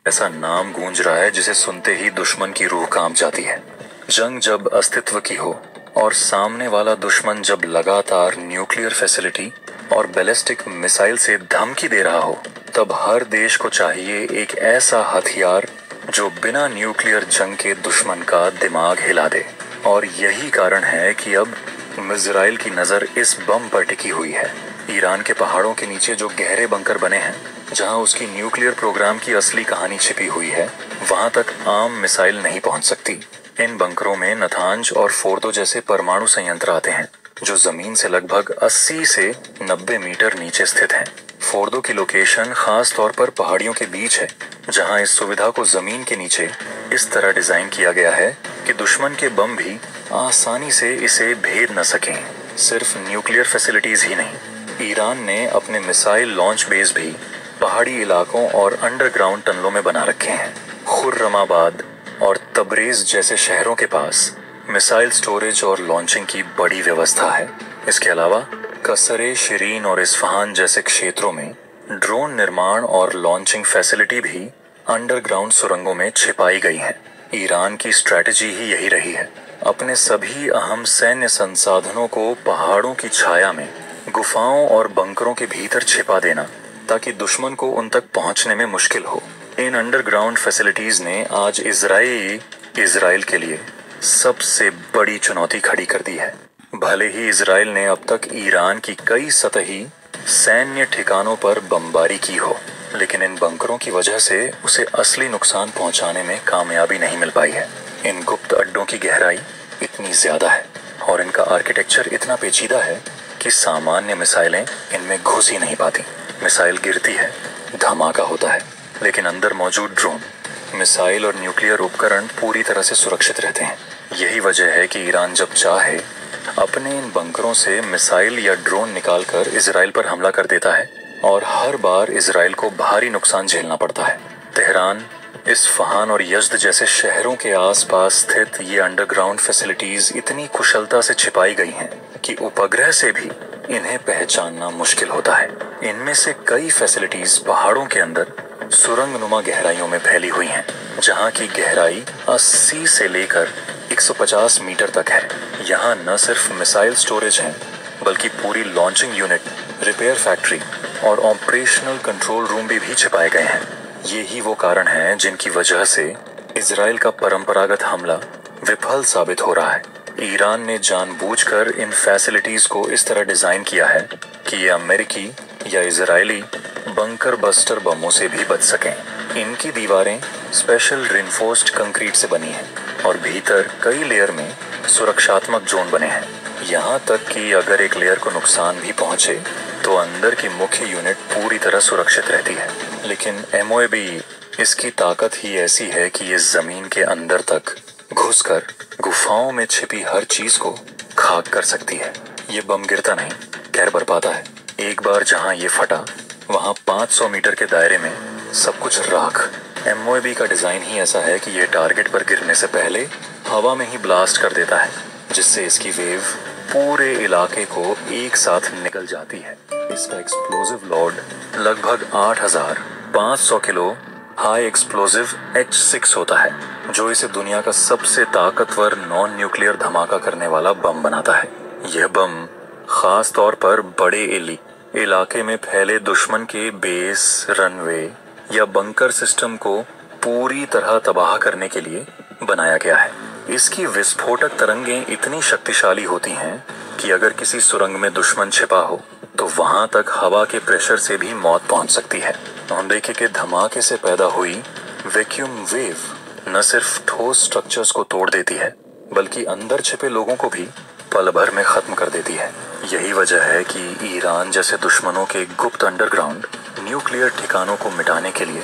ऐसा नाम गूंज रहा है जिसे सुनते ही दुश्मन की रूह कांप जाती है। जंग जब अस्तित्व की हो और सामने वाला दुश्मन जब लगातार न्यूक्लियर फैसिलिटी और बैलिस्टिक मिसाइल से धमकी दे रहा हो, तब हर देश को चाहिए एक ऐसा हथियार जो बिना न्यूक्लियर जंग के दुश्मन का दिमाग हिला दे। और यही कारण है कि अब इजराइल की नज़र इस बम पर टिकी हुई है। ईरान के पहाड़ों के नीचे जो गहरे बंकर बने हैं, जहां उसकी न्यूक्लियर प्रोग्राम की असली कहानी छिपी हुई है, वहां तक आम मिसाइल नहीं पहुंच सकती। इन बंकरों में नतांज और फोर्दो जैसे परमाणु संयंत्र आते हैं, जो जमीन से लगभग 80 से 90 मीटर नीचे स्थित हैं। फोर्दो की लोकेशन खास तौर पर पहाड़ियों के बीच है, जहां इस सुविधा को जमीन के नीचे इस तरह डिजाइन किया गया है कि दुश्मन के बम भी आसानी से इसे भेद न सकें। सिर्फ न्यूक्लियर फैसिलिटीज ही नहीं, ईरान ने अपने मिसाइल लॉन्च बेस भी पहाड़ी इलाकों और अंडरग्राउंड टनलों में बना रखे हैं। खुर्रमाबाद और तबरेज जैसे शहरों के पास मिसाइल स्टोरेज और लॉन्चिंग की बड़ी व्यवस्था है। इसके अलावा कसरे शिरीन और इस्फहान जैसे क्षेत्रों में ड्रोन निर्माण और लॉन्चिंग फैसिलिटी भी अंडरग्राउंड सुरंगों में छिपाई गई हैं। ईरान की स्ट्रैटेजी ही यही रही है, अपने सभी अहम सैन्य संसाधनों को पहाड़ों की छाया में, गुफाओं और बंकरों के भीतर छिपा देना, ताकि दुश्मन को उन तक पहुंचने में मुश्किल हो। इन अंडरग्राउंड फैसिलिटीज ने आज इजराइल के लिए सबसे बड़ी चुनौती खड़ी कर दी है। भले ही इजराइल ने अब तक ईरान की कई सतही सैन्य ठिकानों पर बमबारी की हो, लेकिन इन बंकरों की वजह से उसे असली नुकसान पहुंचाने में कामयाबी नहीं मिल पाई है। इन गुप्त अड्डों की गहराई इतनी ज्यादा है और इनका आर्किटेक्चर इतना पेचीदा है कि सामान्य मिसाइलें इनमें घुस ही नहीं पाती। मिसाइल गिरती है, धमाका होता है, लेकिन अंदर मौजूद ड्रोन, मिसाइल और न्यूक्लियर उपकरण पूरी तरह से सुरक्षित रहते हैं। यही वजह है कि ईरान जब चाहे अपने इन बंकरों से मिसाइल या ड्रोन निकालकर इजराइल पर हमला कर देता है, और हर बार इजराइल को भारी नुकसान झेलना पड़ता है। तेहरान, इस्फहान और यज़्द जैसे शहरों के आसपास स्थित ये अंडरग्राउंड फैसिलिटीज इतनी कुशलता से छिपाई गई हैं कि उपग्रह से भी इन्हें पहचानना मुश्किल होता है। इनमें से कई फैसिलिटीज पहाड़ों के अंदर सुरंगनुमा गहराइयों में फैली हुई हैं, जहां की गहराई 80 से लेकर 150 मीटर तक है। यहाँ न सिर्फ मिसाइल स्टोरेज है, बल्कि पूरी लॉन्चिंग यूनिट, रिपेयर फैक्ट्री और ऑपरेशनल कंट्रोल रूम भी छिपाए गए हैं। ये ही वो कारण हैं जिनकी वजह से इजराइल का परंपरागत हमला विफल साबित हो रहा है। ईरान ने जानबूझकर इन फैसिलिटीज को इस तरह डिजाइन किया है कि ये अमेरिकी या इजरायली बंकर बस्टर बमों से भी बच सकें। इनकी दीवारें स्पेशल रिइंफोर्स्ड कंक्रीट से बनी हैं और भीतर कई लेयर में सुरक्षात्मक जोन बने हैं। यहाँ तक कि अगर एक लेयर को नुकसान भी पहुंचे तो अंदर की मुख्य यूनिट पूरी तरह सुरक्षित रहती है। लेकिन एमओएबी, इसकी ताकत ही ऐसी है कि ये जमीन के अंदर तक घुसकर गुफाओं में छिपी हर चीज को खाक कर सकती है। ये बम गिरता नहीं, कहर बरपाता है। एक बार जहां ये फटा, वहां 500 मीटर के दायरे में सब कुछ राख। एमओएबी का डिजाइन ही ऐसा है कि यह टारगेट पर गिरने से पहले हवा में ही ब्लास्ट कर देता है, जिससे इसकी वेव पूरे इलाके को एक साथ निकल जाती है। इसका एक्सप्लोजिव लोड लगभग 8500 किलो हाई एक्सप्लोजिव H6 होता है, जो इसे दुनिया का सबसे ताकतवर नॉन न्यूक्लियर धमाका करने वाला बम बनाता है। यह बम खास तौर पर बड़े इलाके में फैले दुश्मन के बेस, रनवे या बंकर सिस्टम को पूरी तरह तबाह करने के लिए बनाया गया है। इसकी विस्फोटक तरंगें इतनी शक्तिशाली होती हैं कि अगर किसी सुरंग में दुश्मन छिपा हो तो वहां तक हवा के प्रेशर से भी मौत पहुंच सकती है। अनदेखी के धमाके से पैदा हुई वैक्यूम वेव न सिर्फ ठोस स्ट्रक्चर्स को तोड़ देती है, बल्कि अंदर छिपे लोगों को भी पल भर में खत्म कर देती है। यही वजह है कि ईरान जैसे दुश्मनों के गुप्त अंडरग्राउंड न्यूक्लियर ठिकानों को मिटाने के लिए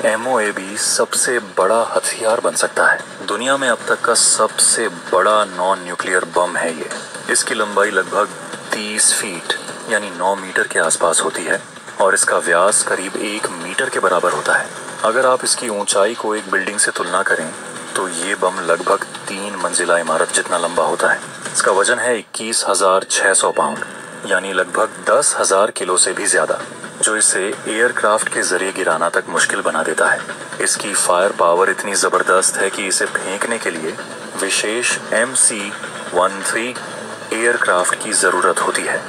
एमओएबी सबसे बड़ा हथियार बन सकता है। दुनिया में अब तक का सबसे बड़ा नॉन न्यूक्लियर बम है ये। इसकी लंबाई लगभग 30 फीट यानी 9 मीटर के आसपास होती है और इसका व्यास करीब 1 मीटर के बराबर होता है। अगर आप इसकी ऊंचाई को एक बिल्डिंग से तुलना करें तो ये बम लगभग 3 मंजिला इमारत जितना लंबा होता है। इसका वजन है 21,600 पाउंड यानी लगभग 10,000 किलो से भी ज्यादा, जो इसे एयरक्राफ्ट के जरिए गिराना तक मुश्किल बना देता है। इसकी फायर पावर इतनी जबरदस्त है कि इसे फेंकने के लिए विशेष MC-13 एयरक्राफ्ट की जरूरत होती है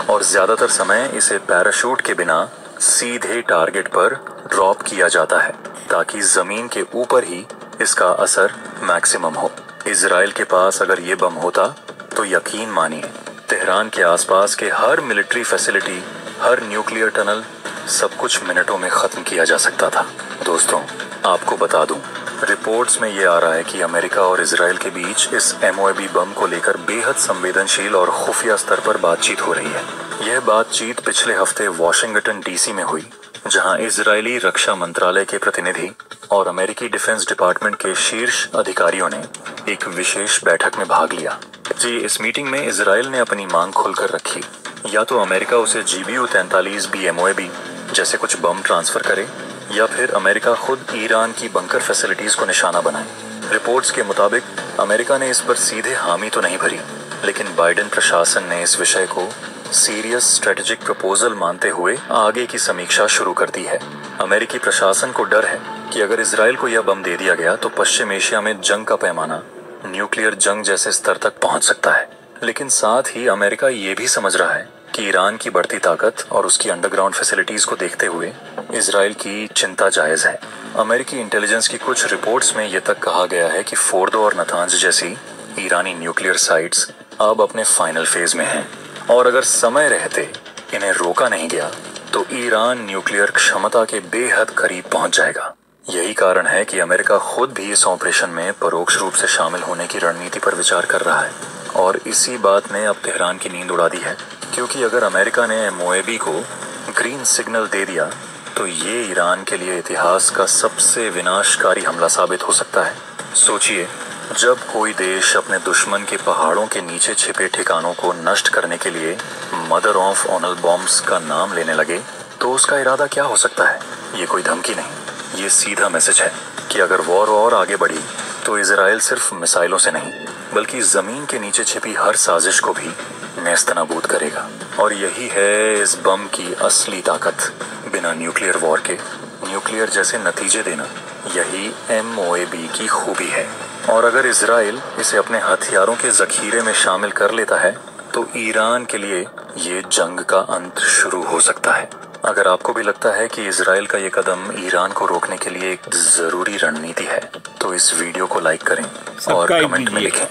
और ज्यादातर समय इसे पैराशूट के बिना सीधे टारगेट पर ड्रॉप किया जाता है ताकि जमीन के ऊपर ही इसका असर मैक्सिमम हो। इजराइल के पास अगर ये बम होता तो यकीन मानिए तेहरान के आसपास के हर मिलिट्री फैसिलिटी, हर न्यूक्लियर टनल, सब कुछ मिनटों में खत्म किया जा सकता था। दोस्तों, आपको बता दूं, रिपोर्ट्स में ये आ रहा है कि अमेरिका और इजराइल के बीच इस MOAB बम को लेकर बेहद संवेदनशील और खुफिया स्तर पर बातचीत हो रही है। यह बातचीत पिछले हफ्ते वॉशिंगटन DC में हुई, जहां इजरायली रक्षा मंत्रालय के प्रतिनिधि और अमेरिकी डिफेंस डिपार्टमेंट के शीर्ष अधिकारियों ने एक विशेष बैठक में भाग लिया। जी, इस मीटिंग में इजराइल ने अपनी मांग खोलकर रखी। या तो अमेरिका उसे GBU-43B MOAB जैसे कुछ बम ट्रांसफर करे या फिर अमेरिका खुद ईरान की बंकर फैसिलिटीज को निशाना बनाए। रिपोर्ट्स के मुताबिक अमेरिका ने इस पर सीधे हामी तो नहीं भरी, लेकिन बाइडेन प्रशासन ने इस विषय को सीरियस स्ट्रेटेजिक प्रपोजल मानते हुए आगे की समीक्षा शुरू कर दी है। अमेरिकी प्रशासन को डर है कि अगर इजराइल को यह बम दे दिया गया तो पश्चिम एशिया में जंग का पैमाना न्यूक्लियर जंग जैसे स्तर तक पहुंच सकता है। लेकिन साथ ही अमेरिका ये भी समझ रहा है कि ईरान की बढ़ती ताकत और उसकी अंडरग्राउंड फैसिलिटीज को देखते हुए इजराइल की चिंता जायज है। अमेरिकी इंटेलिजेंस की कुछ रिपोर्ट्स में ये तक कहा गया है कि फोर्डो और नतांज जैसी ईरानी न्यूक्लियर साइट्स अब अपने फाइनल फेज में हैं और अगर समय रहते इन्हें रोका नहीं गया तो ईरान न्यूक्लियर क्षमता के बेहद करीब पहुंच जाएगा। यही कारण है कि अमेरिका खुद भी इस ऑपरेशन में परोक्ष रूप से शामिल होने की रणनीति पर विचार कर रहा है और इसी बात ने अब तेहरान की नींद उड़ा दी है, क्योंकि अगर अमेरिका ने MOAB को ग्रीन सिग्नल दे दिया तो ये ईरान के लिए इतिहास का सबसे विनाशकारी हमला साबित हो सकता है। सोचिए, जब कोई देश अपने दुश्मन के पहाड़ों के नीचे छिपे ठिकानों को नष्ट करने के लिए मदर ऑफ ऑनल बॉम्ब्स का नाम लेने लगे तो उसका इरादा क्या हो सकता है? ये कोई धमकी नहीं, ये सीधा मैसेज है कि अगर वॉर और आगे बढ़ी तो इजराइल सिर्फ मिसाइलों से नहीं बल्कि जमीन के नीचे छिपी हर साजिश को भी नेस्तनाबूद करेगा। और यही है इस बम की असली ताकत। बिना न्यूक्लियर वॉर के न्यूक्लियर जैसे नतीजे देना, यही MOAB की खूबी है। और अगर इजराइल इसे अपने हथियारों के जखीरे में शामिल कर लेता है तो ईरान के लिए ये जंग का अंत शुरू हो सकता है। अगर आपको भी लगता है कि इजराइल का ये कदम ईरान को रोकने के लिए एक जरूरी रणनीति है तो इस वीडियो को लाइक करें और कमेंट में लिखें।